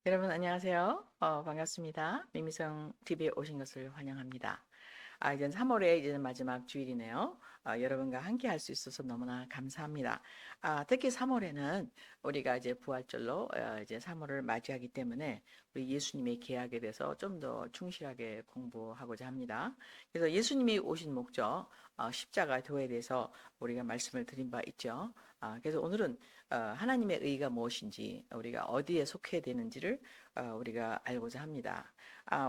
여러분 안녕하세요. 반갑습니다. 미미성 TV에 오신 것을 환영합니다. 이제 3월에 이제 마지막 주일이네요. 여러분과 함께 할 수 있어서 너무나 감사합니다. 특히 3월에는 우리가 이제 부활절로 이제 3월을 맞이하기 때문에 우리 예수님의 계약에 대해서 좀 더 충실하게 공부하고자 합니다. 그래서 예수님이 오신 목적, 십자가 도에 대해서 우리가 말씀을 드린 바 있죠. 그래서 오늘은 하나님의 의가 무엇인지 우리가 어디에 속해야 되는지를 우리가 알고자 합니다.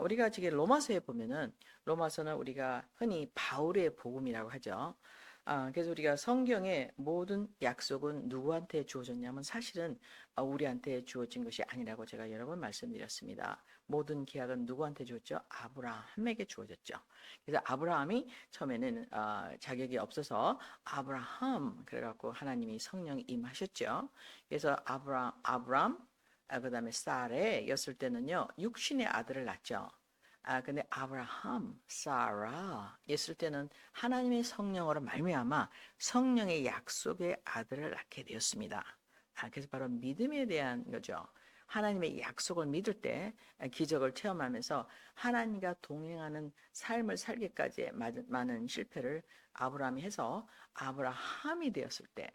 우리가 지금 로마서에 보면은 로마서는 우리가 흔히 바울의 복음이라고 하죠. 그래서 우리가 성경의 모든 약속은 누구한테 주어졌냐면 사실은 우리한테 주어진 것이 아니라고 제가 여러 번 말씀드렸습니다. 모든 계약은 누구한테 주었죠? 아브라함에게 주어졌죠. 그래서 아브라함이 처음에는 자격이 없어서 아브라함 그래갖고 하나님이 성령 임하셨죠. 그래서 아브람 그다음에 사레였을 때는요 육신의 아들을 낳죠. 근데 아브라함, 사라였을 때는 하나님의 성령으로 말미암아 성령의 약속의 아들을 낳게 되었습니다. 그래서 바로 믿음에 대한 거죠. 하나님의 약속을 믿을 때 기적을 체험하면서 하나님과 동행하는 삶을 살기까지 많은 실패를 아브라함이 해서 아브라함이 되었을 때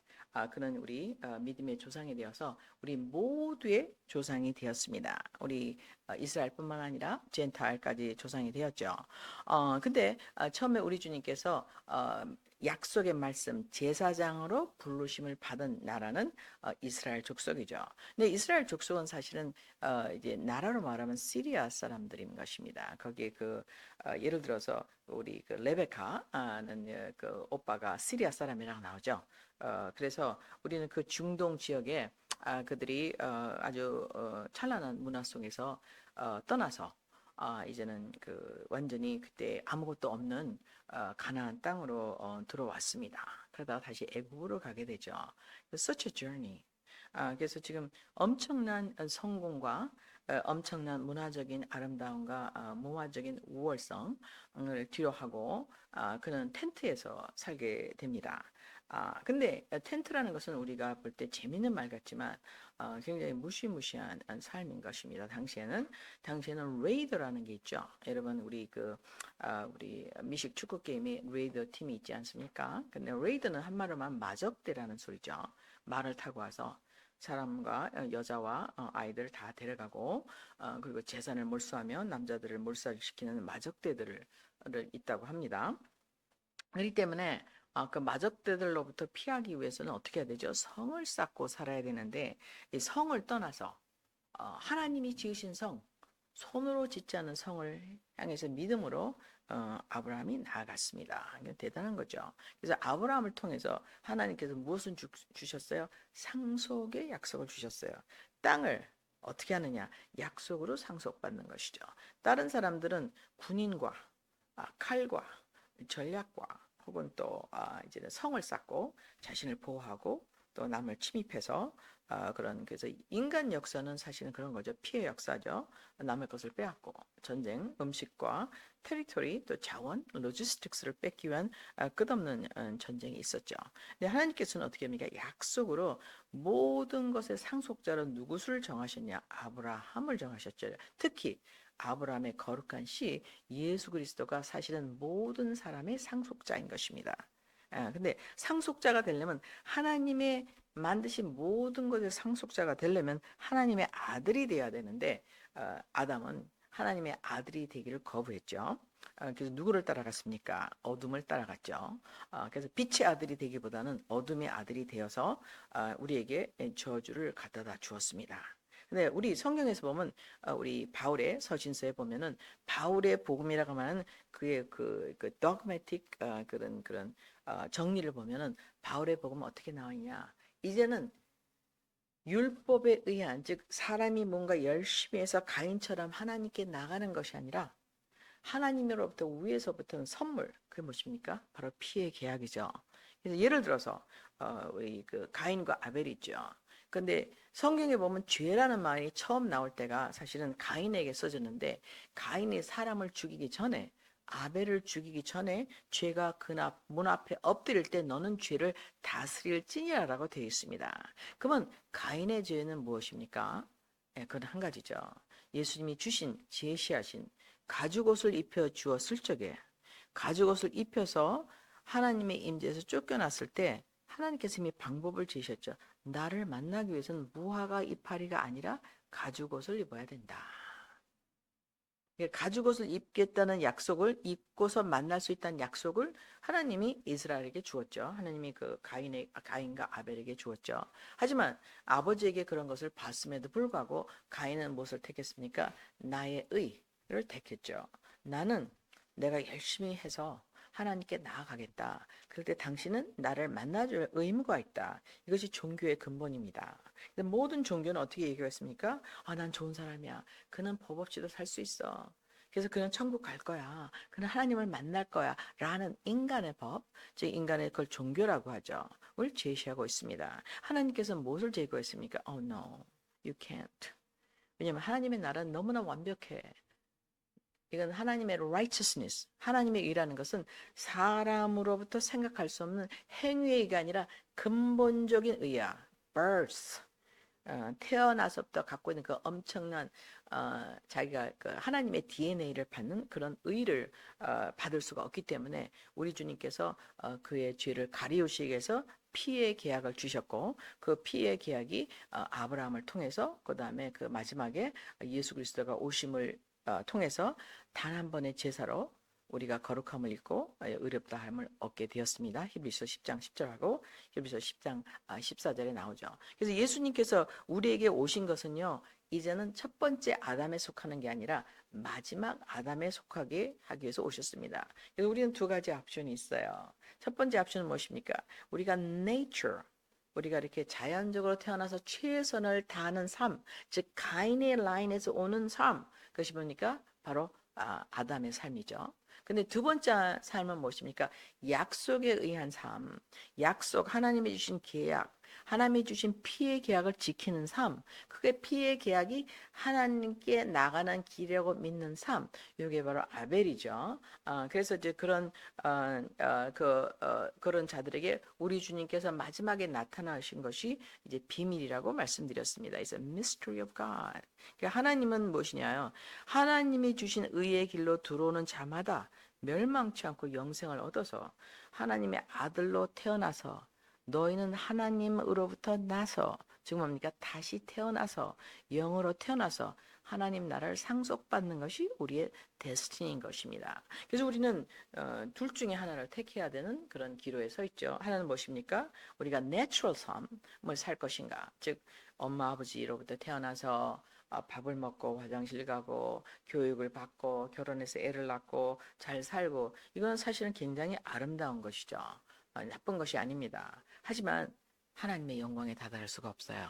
그는 우리 믿음의 조상이 되어서 우리 모두의 조상이 되었습니다. 우리 이스라엘뿐만 아니라 젠타일까지 조상이 되었죠. 근데 처음에 우리 주님께서 약속의 말씀 제사장으로 부르심을 받은 나라는 이스라엘 족속이죠. 근데 이스라엘 족속은 사실은 이제 나라로 말하면 시리아 사람들인 것입니다. 거기에 예를 들어서 우리 레베카는 그 오빠가 시리아 사람이라고 나오죠. 그래서 우리는 그 중동 지역에 그들이 아주 찬란한 문화 속에서 떠나서 이제는 완전히 그때 아무것도 없는 가나안 땅으로 들어왔습니다. 그러다가 다시 애굽으로 가게 되죠. Such a journey. 그래서 지금 엄청난 성공과 엄청난 문화적인 아름다움과 문화적인 우월성을 뒤로하고 그는 텐트에서 살게 됩니다. 근데 텐트라는 것은 우리가 볼 때 재밌는 말 같지만 굉장히 무시무시한 삶인 것입니다. 당시에는 레이더라는 게 있죠. 여러분 우리 미식 축구 게임에 레이더 팀이 있지 않습니까? 근데 레이더는 한마디로만 마적대라는 소리죠. 말을 타고 와서 사람과 여자와 아이들 다 데려가고 그리고 재산을 몰수하며 남자들을 몰살시키는 마적대들을 있다고 합니다. 그렇기 때문에 그 마적대들로부터 피하기 위해서는 어떻게 해야 되죠? 성을 쌓고 살아야 되는데 이 성을 떠나서 하나님이 지으신 성, 손으로 짓지 않은 성을 향해서 믿음으로 아브라함이 나아갔습니다. 이게 대단한 거죠. 그래서 아브라함을 통해서 하나님께서 무엇을 주셨어요? 상속의 약속을 주셨어요. 땅을 어떻게 하느냐? 약속으로 상속받는 것이죠. 다른 사람들은 군인과 칼과 전략과 혹은 또 이제 성을 쌓고 자신을 보호하고 또 남을 침입해서 그래서 인간 역사는 사실은 그런 거죠. 피해 역사죠. 남의 것을 빼앗고 전쟁, 음식과 테리토리 또 자원, 로지스틱스를 뺏기 위한 끝없는 전쟁이 있었죠. 근데 하나님께서는 어떻게 합니까? 약속으로 모든 것의 상속자로 누구를 정하셨냐? 아브라함을 정하셨죠. 특히 아브라함의 거룩한 씨 예수 그리스도가 사실은 모든 사람의 상속자인 것입니다. 근데 상속자가 되려면 하나님의 만드신 모든 것의 상속자가 되려면 하나님의 아들이 되어야 되는데 아담은 하나님의 아들이 되기를 거부했죠. 그래서 누구를 따라갔습니까? 어둠을 따라갔죠. 그래서 빛의 아들이 되기보다는 어둠의 아들이 되어서 우리에게 저주를 갖다다 주었습니다. 근데 우리 성경에서 보면 우리 바울의 서신서에 보면은 바울의 복음이라고 하는 그의 그 dogmatic 그런 정리를 보면은 바울의 복음은 어떻게 나오냐? 이제는 율법에 의한 즉 사람이 뭔가 열심히 해서 가인처럼 하나님께 나가는 것이 아니라 하나님으로부터 위에서부터는 선물 그게 무엇입니까? 바로 피의 계약이죠. 그래서 예를 들어서 우리 가인과 아벨이 있죠. 근데 성경에 보면 죄라는 말이 처음 나올 때가 사실은 가인에게 써졌는데 가인이 사람을 죽이기 전에 아벨을 죽이기 전에 죄가 문 앞에 엎드릴 때 너는 죄를 다스릴지니라라고 되어 있습니다. 그러면 가인의 죄는 무엇입니까? 예, 그건 한 가지죠. 예수님이 주신 제시하신 가죽옷을 입혀 주었을 적에 가죽옷을 입혀서 하나님의 임재에서 쫓겨났을 때 하나님께서 이미 방법을 제시했죠. 나를 만나기 위해서는 무화과 이파리가 아니라 가죽옷을 입어야 된다. 가죽옷을 입겠다는 약속을 입고서 만날 수 있다는 약속을 하나님이 이스라엘에게 주었죠. 하나님이 그 가인과 아벨에게 주었죠. 하지만 아버지에게 그런 것을 봤음에도 불구하고 가인은 무엇을 택했습니까? 나의 의를 택했죠. 나는 내가 열심히 해서 하나님께 나아가겠다. 그럴 때 당신은 나를 만나줄 의무가 있다. 이것이 종교의 근본입니다. 모든 종교는 어떻게 얘기했습니까? 아, 난 좋은 사람이야. 그는 법 없이도 살 수 있어. 그래서 그는 천국 갈 거야. 그는 하나님을 만날 거야. 라는 인간의 법, 즉 인간의 그걸 종교라고 하죠. 을 제시하고 있습니다. 하나님께서 무엇을 제거했습니까? Oh no, you can't. 왜냐하면 하나님의 나라는 너무나 완벽해. 이건 하나님의 righteousness, 하나님의 의라는 것은 사람으로부터 생각할 수 없는 행위의 의가 아니라 근본적인 의야. birth. 태어나서부터 갖고 있는 그 엄청난 자기가 그 하나님의 DNA를 받는 그런 의를 받을 수가 없기 때문에 우리 주님께서 그의 죄를 가리우시기 위해서 피의 계약을 주셨고 그 피의 계약이 아브라함을 통해서 그 다음에 그 마지막에 예수 그리스도가 오심을 통해서 단 한 번의 제사로 우리가 거룩함을 입고 의롭다함을 얻게 되었습니다. 히브리서 10장 10절하고 히브리서 10장 14절에 나오죠. 그래서 예수님께서 우리에게 오신 것은요. 이제는 첫 번째 아담에 속하는 게 아니라 마지막 아담에 속하게 하기 위해서 오셨습니다. 그래서 우리는 두 가지 옵션이 있어요. 첫 번째 옵션은 무엇입니까? 우리가 nature, 우리가 이렇게 자연적으로 태어나서 최선을 다하는 삶, 즉 가인의 라인에서 오는 삶, 그것이 뭡니까? 바로 아담의 삶이죠. 근데 두 번째 삶은 무엇입니까? 약속에 의한 삶, 약속, 하나님이 주신 계약, 하나님이 주신 피의 계약을 지키는 삶, 그게 피의 계약이 하나님께 나가는 길이라고 믿는 삶, 이게 바로 아벨이죠. 그래서 이제 그런 자들에게 우리 주님께서 마지막에 나타나신 것이 이제 비밀이라고 말씀드렸습니다. It's a mystery of God. 그러니까 하나님은 무엇이냐요? 하나님이 주신 의의 길로 들어오는 자마다 멸망치 않고 영생을 얻어서 하나님의 아들로 태어나서 너희는 하나님으로부터 나서 즉 뭡니까? 다시 태어나서 영으로 태어나서 하나님 나라를 상속받는 것이 우리의 데스티니인 것입니다. 그래서 우리는 둘 중에 하나를 택해야 되는 그런 기로에 서 있죠. 하나는 무엇입니까? 우리가 내추럴 삶을 살 것인가? 즉 엄마 아버지로부터 태어나서 밥을 먹고 화장실 가고 교육을 받고 결혼해서 애를 낳고 잘 살고 이건 사실은 굉장히 아름다운 것이죠. 나쁜 것이 아닙니다. 하지만 하나님의 영광에 다다를 수가 없어요.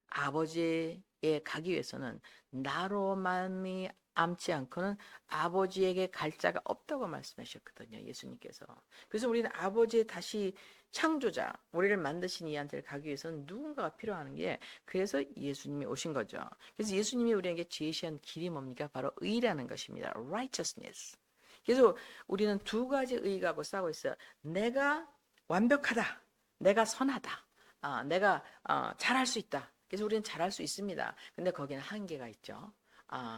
아버지에 가기 위해서는 나로만이 암지 않고는 아버지에게 갈 자가 없다고 말씀하셨거든요. 예수님께서. 그래서 우리는 아버지의 다시 창조자, 우리를 만드신 이한테를 가기 위해서는 누군가가 필요한 게 그래서 예수님이 오신 거죠. 그래서 예수님이 우리에게 제시한 길이 뭡니까? 바로 의라는 것입니다. righteousness. 그래서 우리는 두 가지 의의하고 싸우고 있어요. 내가 완벽하다. 내가 선하다. 내가 잘할 수 있다. 그래서 우리는 잘할 수 있습니다. 근데 거기는 한계가 있죠.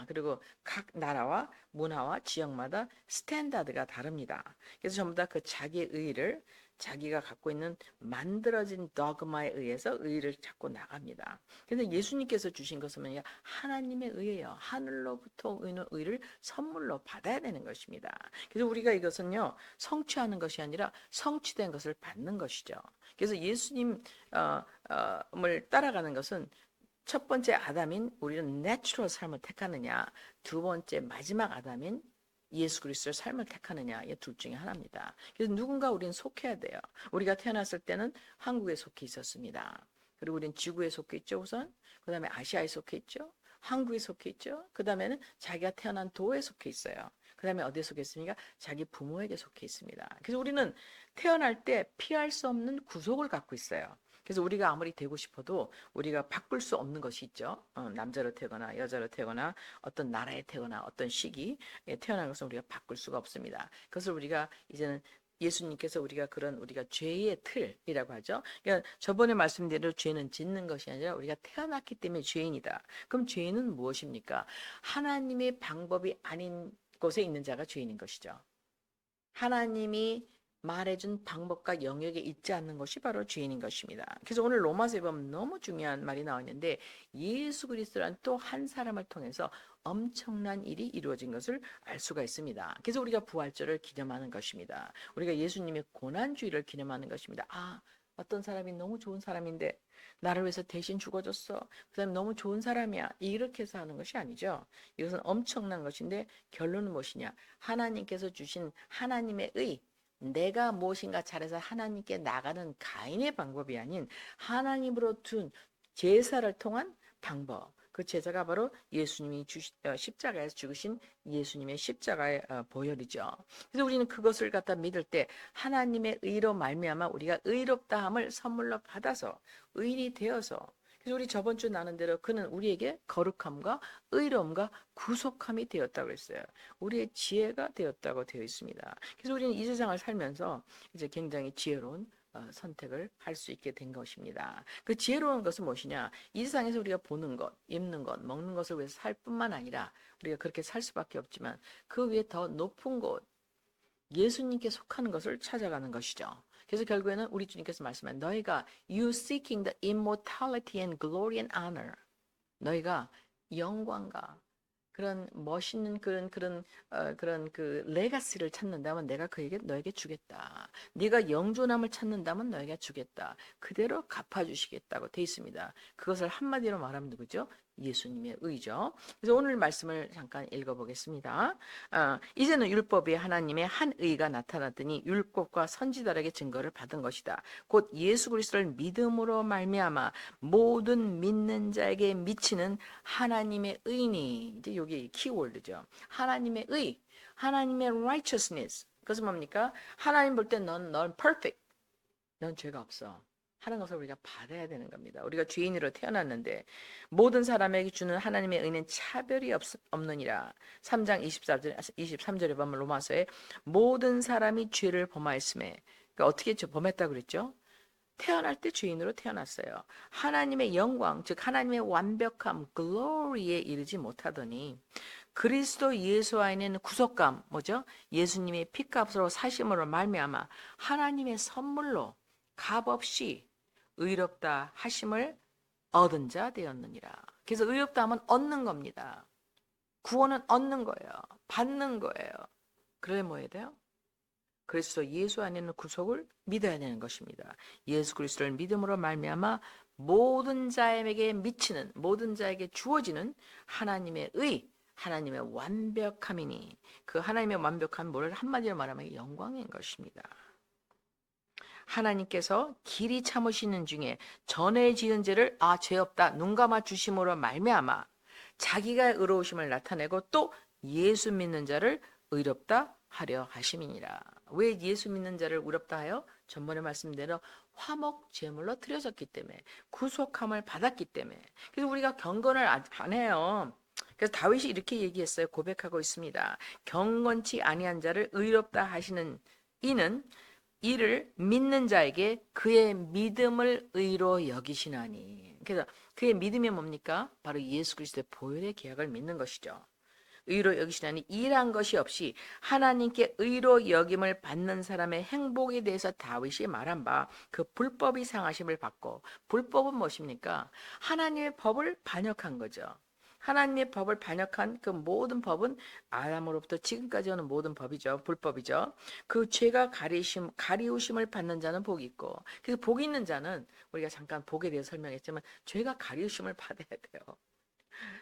그리고 각 나라와 문화와 지역마다 스탠다드가 다릅니다. 그래서 전부 다 그 자기의 의의를 자기가 갖고 있는 만들어진 도그마에 의해서 의의를 찾고 나갑니다. 그런데 예수님께서 주신 것은 뭐냐? 하나님의 의예요. 하늘로부터 오는 의를 선물로 받아야 되는 것입니다. 그래서 우리가 이것은요 성취하는 것이 아니라 성취된 것을 받는 것이죠. 그래서 예수님을 따라가는 것은 첫 번째 아담인 우리는 내추럴 삶을 택하느냐, 두 번째 마지막 아담인 예수 그리스도의 삶을 택하느냐, 이 둘 중에 하나입니다. 그래서 누군가 우리는 속해야 돼요. 우리가 태어났을 때는 한국에 속해 있었습니다. 그리고 우리는 지구에 속해 있죠, 우선. 그 다음에 아시아에 속해 있죠. 한국에 속해 있죠. 그 다음에는 자기가 태어난 도에 속해 있어요. 그 다음에 어디에 속해 있습니까? 자기 부모에게 속해 있습니다. 그래서 우리는 태어날 때 피할 수 없는 구속을 갖고 있어요. 그래서 우리가 아무리 되고 싶어도 우리가 바꿀 수 없는 것이 있죠. 남자로 태거나 여자로 태거나 어떤 나라에 태거나 어떤 시기에 태어난 것은 우리가 바꿀 수가 없습니다. 그것을 우리가 이제는 예수님께서 우리가 죄의 틀이라고 하죠. 그러니까 저번에 말씀드린 대로 죄는 짓는 것이 아니라 우리가 태어났기 때문에 죄인이다. 그럼 죄인은 무엇입니까? 하나님의 방법이 아닌 곳에 있는 자가 죄인인 것이죠. 하나님이 말해준 방법과 영역에 있지 않는 것이 바로 죄인인 것입니다. 그래서 오늘 로마서에 보면 너무 중요한 말이 나와 있는데 예수 그리스도란 또 한 사람을 통해서 엄청난 일이 이루어진 것을 알 수가 있습니다. 그래서 우리가 부활절을 기념하는 것입니다. 우리가 예수님의 고난주의를 기념하는 것입니다. 어떤 사람이 너무 좋은 사람인데 나를 위해서 대신 죽어줬어. 그 사람이 너무 좋은 사람이야. 이렇게 해서 하는 것이 아니죠. 이것은 엄청난 것인데 결론은 무엇이냐? 하나님께서 주신 하나님의 의, 내가 무엇인가 잘해서 하나님께 나가는 가인의 방법이 아닌 하나님으로 둔 제사를 통한 방법. 그 제사가 바로 예수님이 십자가에서 죽으신 예수님의 십자가의 보혈이죠. 그래서 우리는 그것을 갖다 믿을 때 하나님의 의로 말미암아 우리가 의롭다함을 선물로 받아서 의인이 되어서, 그래서 우리 저번 주 나눈 대로 그는 우리에게 거룩함과 의로움과 구속함이 되었다고 했어요. 우리의 지혜가 되었다고 되어 있습니다. 그래서 우리는 이 세상을 살면서 이제 굉장히 지혜로운 선택을 할 수 있게 된 것입니다. 그 지혜로운 것은 무엇이냐? 이 세상에서 우리가 보는 것, 입는 것, 먹는 것을 위해서 살 뿐만 아니라 우리가 그렇게 살 수밖에 없지만 그 위에 더 높은 곳, 예수님께 속하는 것을 찾아가는 것이죠. 그래서 결국에는 우리 주님께서 말씀한 너희가 you seeking the immortality and glory and honor, 너희가 영광과 그런 멋있는 그런 그 레가시를 찾는다면 내가 너에게 주겠다. 네가 영존함을 찾는다면 너에게 주겠다. 그대로 갚아주시겠다고 돼 있습니다. 그것을 한마디로 말하면 누구죠? 예수님의 의죠. 그래서 오늘 말씀을 잠깐 읽어보겠습니다. 이제는 율법이 하나님의 한 의가 나타났더니 율법과 선지자에게 증거를 받은 것이다. 곧 예수 그리스도를 믿음으로 말미암아 모든 믿는 자에게 미치는 하나님의 의니. 이제 여기 키워드죠. 하나님의 의, 하나님의 righteousness. 그것은 뭡니까? 하나님 볼 때 넌 perfect. 넌 죄가 없어. 하는 것을 우리가 받아야 되는 겁니다. 우리가 죄인으로 태어났는데 모든 사람에게 주는 하나님의 의는 차별이 없느니라. 3장 23절에 보면 로마서에 모든 사람이 죄를 범하였음에, 그러니까 어떻게 범했다고 그랬죠? 태어날 때 죄인으로 태어났어요. 하나님의 영광, 즉 하나님의 완벽함, 글로리에 이르지 못하더니 그리스도 예수 안에는 구속감, 뭐죠? 예수님의 피값으로 사심으로 말미암아 하나님의 선물로 값없이 의롭다 하심을 얻은 자 되었느니라. 그래서 의롭다 하면 얻는 겁니다. 구원은 얻는 거예요. 받는 거예요. 그래 뭐 해야 돼요? 그리스도 예수 안에는 구속을 믿어야 되는 것입니다. 예수 그리스도를 믿음으로 말미암아 모든 자에게 미치는, 모든 자에게 주어지는 하나님의 의, 하나님의 완벽함이니, 그 하나님의 완벽함은 뭐를 한마디로 말하면 영광인 것입니다. 하나님께서 길이 참으시는 중에 전에 지은 죄를 죄 없다 눈 감아 주심으로 말미암아 자기가 의로우심을 나타내고 또 예수 믿는 자를 의롭다 하려 하심이니라. 왜 예수 믿는 자를 의롭다 하여? 전번에 말씀대로 화목 제물로 드려졌기 때문에, 구속함을 받았기 때문에. 그래서 우리가 경건을 안 해요. 그래서 다윗이 이렇게 얘기했어요. 고백하고 있습니다. 경건치 아니한 자를 의롭다 하시는 이는 이를 믿는 자에게 그의 믿음을 의로 여기시나니. 그래서 그의 믿음이 뭡니까? 바로 예수 그리스도의 보혈의 계약을 믿는 것이죠. 의로 여기시나니 일한 것이 없이 하나님께 의로 여김을 받는 사람의 행복에 대해서 다윗이 말한 바 그 불법이 상하심을 받고, 불법은 무엇입니까? 하나님의 법을 반역한 거죠. 하나님의 법을 반역한 그 모든 법은 아담으로부터 지금까지 오는 모든 법이죠. 불법이죠. 그 죄가 가리우심을 받는 자는 복이 있고, 그래서 복이 있는 자는 우리가 잠깐 복에 대해 설명했지만 죄가 가리우심을 받아야 돼요.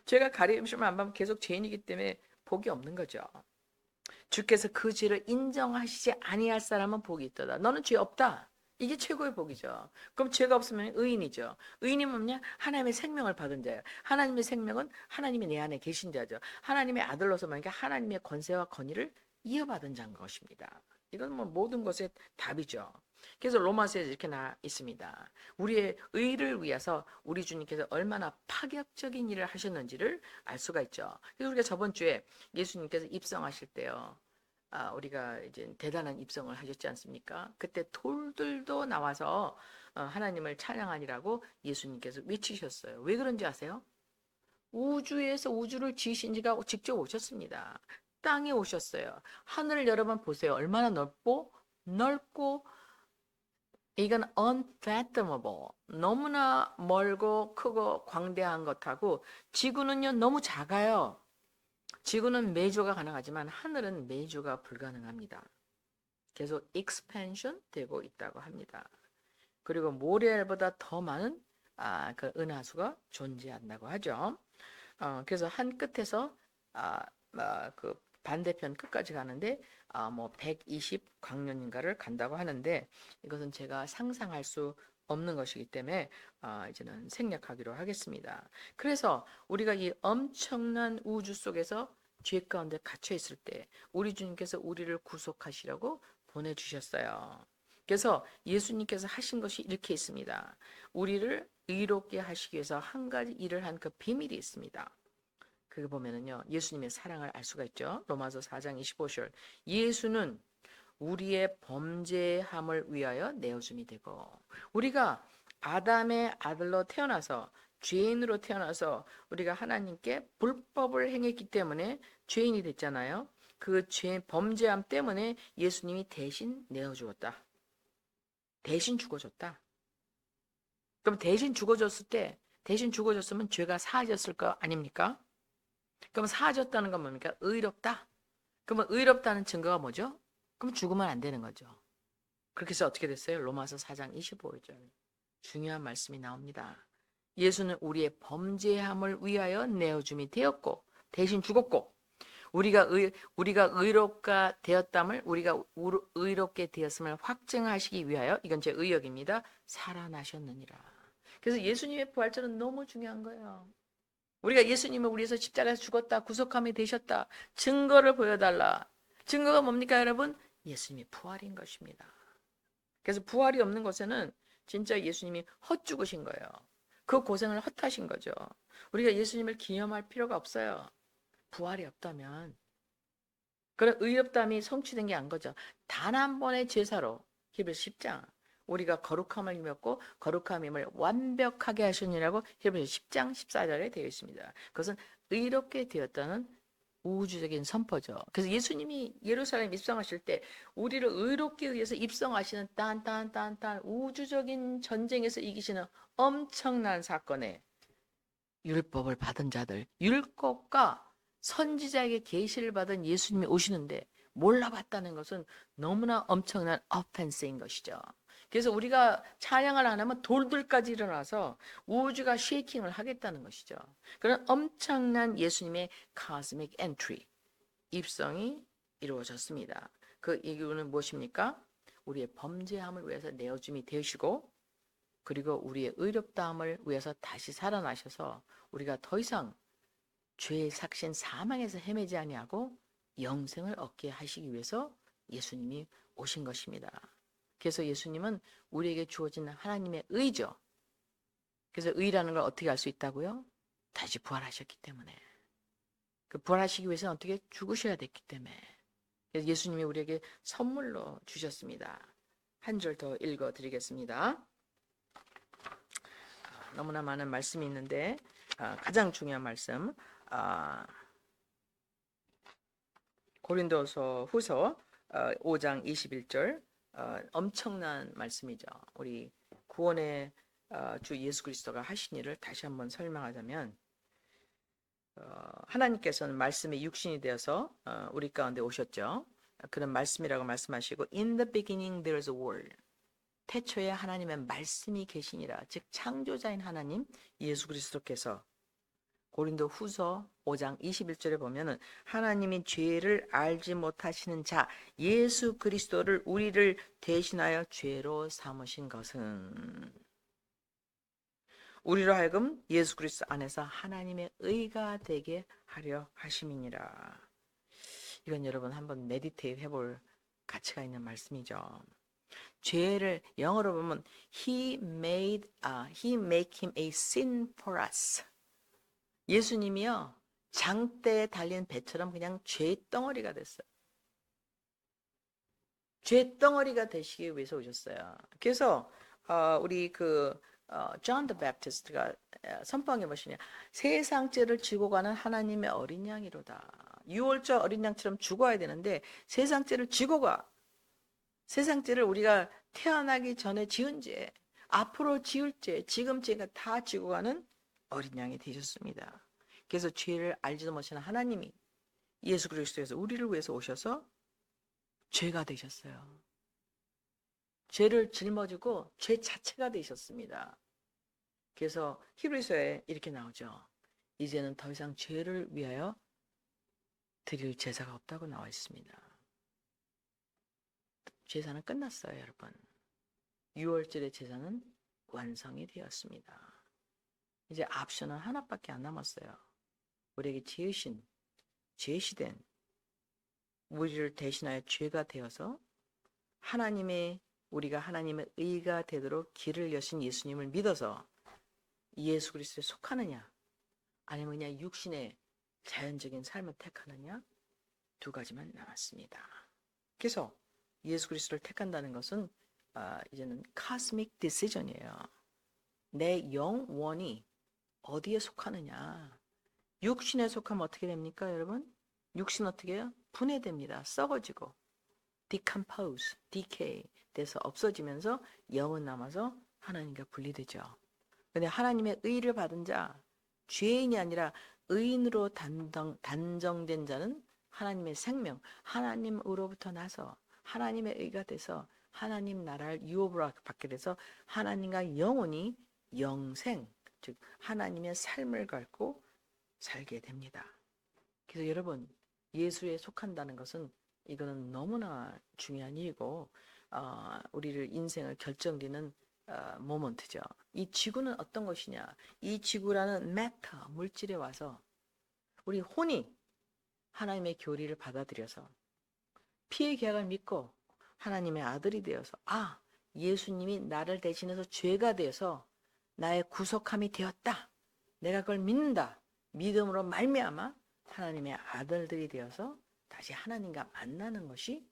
죄가 가리우심을 안 받으면 계속 죄인이기 때문에 복이 없는 거죠. 주께서 그 죄를 인정하시지 아니할 사람은 복이 있도다. 너는 죄 없다. 이게 최고의 복이죠. 그럼 죄가 없으면 의인이죠. 의인이 뭐냐? 하나님의 생명을 받은 자예요. 하나님의 생명은 하나님이 내 안에 계신 자죠. 하나님의 아들로서 말하니까 하나님의 권세와 권위를 이어받은 자인 것입니다. 이건 뭐 모든 것의 답이죠. 그래서 로마서에 이렇게 나와 있습니다. 우리의 의를 위해서 우리 주님께서 얼마나 파격적인 일을 하셨는지를 알 수가 있죠. 그래서 우리가 저번 주에 예수님께서 입성하실 때요, 우리가 이제 대단한 입성을 하셨지 않습니까? 그때 돌들도 나와서 하나님을 찬양하니라고 예수님께서 외치셨어요. 왜 그런지 아세요? 우주에서 우주를 지으신 지가 직접 오셨습니다. 땅에 오셨어요. 하늘을 여러분 보세요. 얼마나 넓고 이건 unfathomable. 너무나 멀고 크고 광대한 것하고 지구는요 너무 작아요. 지구는 매조가 가능하지만 하늘은 매조가 불가능합니다. 계속 expansion 되고 있다고 합니다. 그리고 모래알보다 더 많은 그 은하수가 존재한다고 하죠. 그래서 한 끝에서 그 반대편 끝까지 가는데 뭐 120 광년인가를 간다고 하는데 이것은 제가 상상할 수 없는 것이기 때문에 이제는 생략하기로 하겠습니다. 그래서 우리가 이 엄청난 우주 속에서 죄 가운데 갇혀 있을 때 우리 주님께서 우리를 구속하시려고 보내주셨어요. 그래서 예수님께서 하신 것이 이렇게 있습니다. 우리를 의롭게 하시기 위해서 한 가지 일을 한 그 비밀이 있습니다. 그거 보면은요, 예수님의 사랑을 알 수가 있죠. 로마서 4장 25절. 예수는 우리의 범죄함을 위하여 내어줌이 되고, 우리가 아담의 아들로 태어나서 죄인으로 태어나서 우리가 하나님께 불법을 행했기 때문에 죄인이 됐잖아요. 그 범죄함 때문에 예수님이 대신 내어주었다. 대신 죽어줬다. 그럼 대신 죽어줬으면 죄가 사하졌을 거 아닙니까? 그럼 사하졌다는 건 뭡니까? 의롭다? 그러면 의롭다는 증거가 뭐죠? 그럼 죽으면 안 되는 거죠. 그렇게 해서 어떻게 됐어요? 로마서 4장 25절. 중요한 말씀이 나옵니다. 예수는 우리의 범죄함을 위하여 내어줌이 되었고 대신 죽었고 우리가 의롭게 되었담을 우리가 의롭게 되었음을 확증하시기 위하여 이건 제 의역입니다. 살아나셨느니라. 그래서 예수님의 부활절은 너무 중요한 거예요. 우리가 예수님을 위해서 십자가에서 죽었다, 구속함이 되셨다, 증거를 보여달라. 증거가 뭡니까, 여러분? 예수님이 부활인 것입니다. 그래서 부활이 없는 것에는 진짜 예수님이 헛죽으신 거예요. 그 고생을 헛하신 거죠. 우리가 예수님을 기념할 필요가 없어요. 부활이 없다면. 그런 의롭담이 성취된 게 안 거죠. 단 한 번의 제사로 히브리서 10장 우리가 거룩함을 입었고 거룩함임을 완벽하게 하시니라고 히브리서 10장 14절에 되어 있습니다. 그것은 의롭게 되었다는 우주적인 선포죠. 그래서 예수님이 예루살렘 입성하실 때 우리를 의롭게 위해서 입성하시는 딴 우주적인 전쟁에서 이기시는 엄청난 사건에 율법을 받은 자들, 율법과 선지자에게 계시를 받은 예수님이 오시는데 몰라봤다는 것은 너무나 엄청난 offense인 것이죠. 그래서 우리가 찬양을 안 하면 돌들까지 일어나서 우주가 쉐이킹을 하겠다는 것이죠. 그런 엄청난 예수님의 cosmic entry, 입성이 이루어졌습니다. 그 이유는 무엇입니까? 우리의 범죄함을 위해서 내어줌이 되시고 그리고 우리의 의롭다함을 위해서 다시 살아나셔서 우리가 더 이상 죄의 삭신 사망에서 헤매지 아니하고 영생을 얻게 하시기 위해서 예수님이 오신 것입니다. 그래서 예수님은 우리에게 주어진 하나님의 의죠. 그래서 의라는 걸 어떻게 알 수 있다고요? 다시 부활하셨기 때문에. 그 부활하시기 위해서는 어떻게 죽으셔야 됐기 때문에. 그래서 예수님이 우리에게 선물로 주셨습니다. 한 절 더 읽어드리겠습니다. 너무나 많은 말씀이 있는데 가장 중요한 말씀 고린도서 후서 5장 21절 엄청난 말씀이죠. 우리 구원의 주 예수 그리스도가 하신 일을 다시 한번 설명하자면 하나님께서는 말씀이 육신이 되어서 우리 가운데 오셨죠. 그런 말씀이라고 말씀하시고 In the beginning there is a word. 태초에 하나님의 말씀이 계시니라. 즉 창조자인 하나님 예수 그리스도께서 고린도 후서 5장 21절에 보면은 하나님이 죄를 알지 못하시는 자 예수 그리스도를 우리를 대신하여 죄로 삼으신 것은 우리로 하여금 예수 그리스도 안에서 하나님의 의가 되게 하려 하심이니라. 이건 여러분 한번 메디테이트 해볼 가치가 있는 말씀이죠. 죄를 영어로 보면 he make him a sin for us. 예수님이요 장대에 달린 배처럼 그냥 죄 덩어리가 됐어요. 죄 덩어리가 되시기 위해서 오셨어요. 그래서 우리 존 더 베프티스트가 선포한 게 무엇이냐? 세상 죄를 지고 가는 하나님의 어린 양이로다. 유월절 어린 양처럼 죽어야 되는데 세상 죄를 지고 가. 세상 죄를 우리가 태어나기 전에 지은 죄, 앞으로 지을 죄, 지금 죄가 다 지고 가는 어린 양이 되셨습니다. 그래서 죄를 알지도 못하는 하나님이 예수 그리스도에서 우리를 위해서 오셔서 죄가 되셨어요. 죄를 짊어지고 죄 자체가 되셨습니다. 그래서 히브리서에 이렇게 나오죠. 이제는 더 이상 죄를 위하여 드릴 제사가 없다고 나와 있습니다. 제사는 끝났어요, 여러분. 6월절의 제사는 완성이 되었습니다. 이제 옵션은 하나밖에 안 남았어요. 우리에게 제시된 우리를 대신하여 죄가 되어서 우리가 하나님의 의가 되도록 길을 여신 예수님을 믿어서 예수 그리스도에 속하느냐 아니면 그냥 육신의 자연적인 삶을 택하느냐 두 가지만 남았습니다. 그래서 예수 그리스도를 택한다는 것은 이제는 cosmic decision이에요. 내 영원이 어디에 속하느냐. 육신에 속하면 어떻게 됩니까, 여러분? 육신 어떻게 해요? 분해됩니다. 썩어지고 decompose, decay 돼서 없어지면서 영은 남아서 하나님과 분리되죠. 근데 하나님의 의를 받은 자, 죄인이 아니라 의인으로 단정된 자는 하나님의 생명, 하나님으로부터 나서 하나님의 의가 돼서 하나님 나라를 유업으로 받게 돼서 하나님과 영원히 영생, 즉 하나님의 삶을 갖고 살게 됩니다. 그래서 여러분, 예수에 속한다는 것은 이거는 너무나 중요한 일이고 우리를 인생을 결정짓는 모먼트죠. 이 지구는 어떤 것이냐? 이 지구라는 매터, 물질에 와서 우리 혼이 하나님의 교리를 받아들여서 피의 계약을 믿고 하나님의 아들이 되어서 예수님이 나를 대신해서 죄가 되어서 나의 구속함이 되었다. 내가 그걸 믿는다. 믿음으로 말미암아 하나님의 아들들이 되어서 다시 하나님과 만나는 것이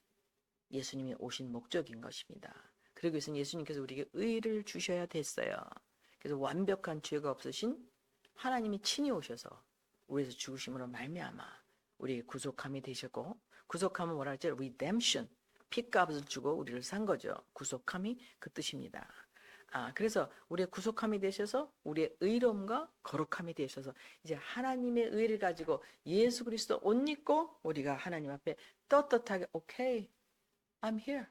예수님이 오신 목적인 것입니다. 그러기 위해서는 예수님께서 우리에게 의를 주셔야 됐어요. 그래서 완벽한 죄가 없으신 하나님이 친히 오셔서 우리에서 죽으심으로 말미암아 우리에게 구속함이 되셨고, 구속함은 뭐라 할지 redemption, 핏값을 주고 우리를 산 거죠. 구속함이 그 뜻입니다. 그래서 우리의 구속함이 되셔서 우리의 의로움과 거룩함이 되셔서 이제 하나님의 의를 가지고 예수 그리스도 옷 입고 우리가 하나님 앞에 떳떳하게 오케이, I'm here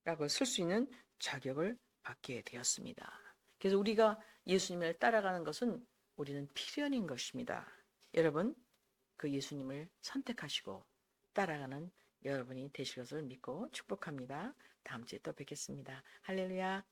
라고 쓸 수 있는 자격을 받게 되었습니다. 그래서 우리가 예수님을 따라가는 것은 우리는 필연인 것입니다. 여러분, 그 예수님을 선택하시고 따라가는 여러분이 되실 것을 믿고 축복합니다. 다음 주에 또 뵙겠습니다. 할렐루야.